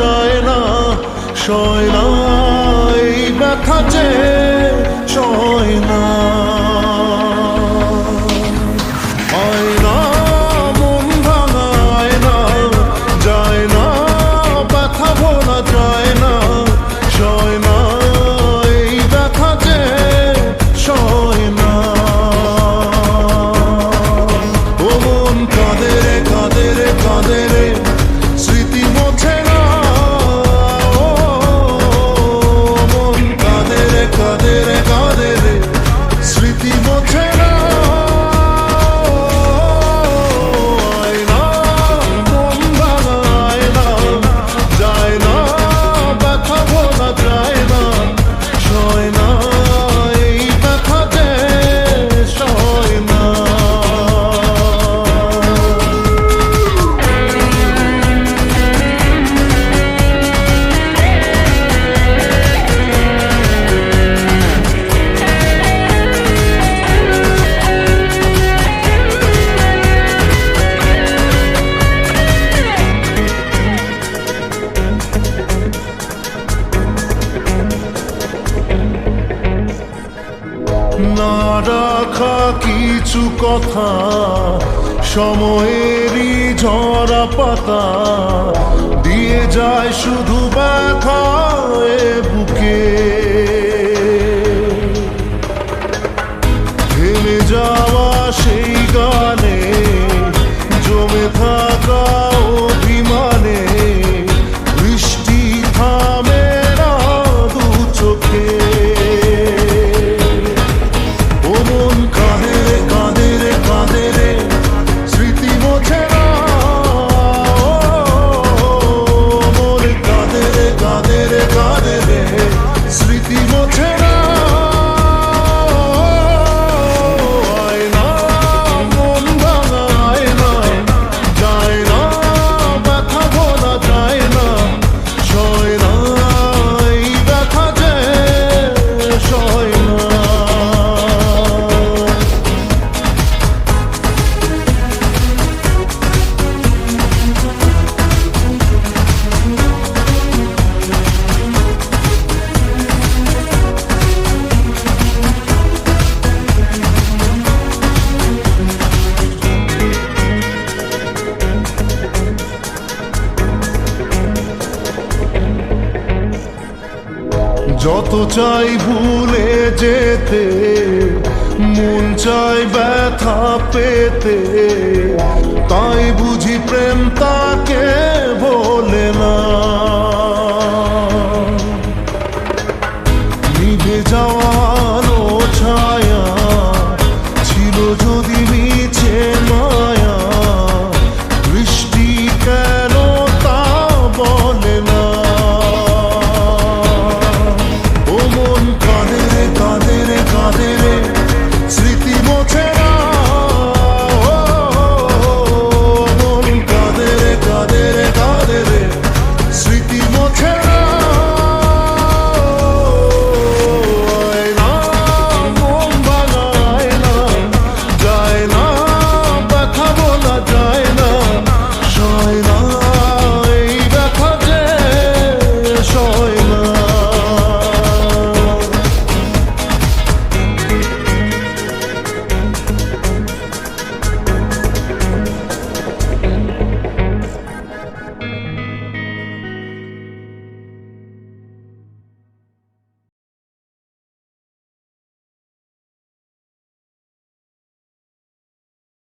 যায় না, সয় না এই ব্যথা যে সয় না। আয়না মন ভাঙা আয়না, যায় না ব্যথা ভোলা যায় না, সয় না এই ব্যথা যে সয় না। ও মন কাঁদে রে কাঁদে রে কাঁদে রে, স্মৃতি মোছে না। ও মন কাঁদে রে কাঁদে রে কাঁদে রে, স্মৃতি মোছে না। আয়না মন ভাঙা আয়না, যায় না ব্যথা ভোলা যায় না, সয় না এই ব্যথা যে সয় না। না রাখা কিছু কথা, সময়েরই ঝরা পাতা, দিয়ে যায় শুধু ব্যথা এ বুকে। থেমে যাওয়া সেই গানে, জমে থাকা অভিমানে, বৃষ্টি থামে না দু চোখে। ও মন কাঁদে রে কাঁদে রে কাঁদে রে, স্মৃতি মোছে না। ও মন কাঁদে রে কাঁদে রে কাঁদে রে, স্মৃতি মোছে না। আয়না মন ভাঙা আয়না, যায় না ব্যথা ভোলা যায় না, সয় না এই ব্যথা যে সয় না। যত চাই ভুলে যেতে, মন চাই ব্যথা পেতে, তাই বুঝি প্রেম তাকে ভোল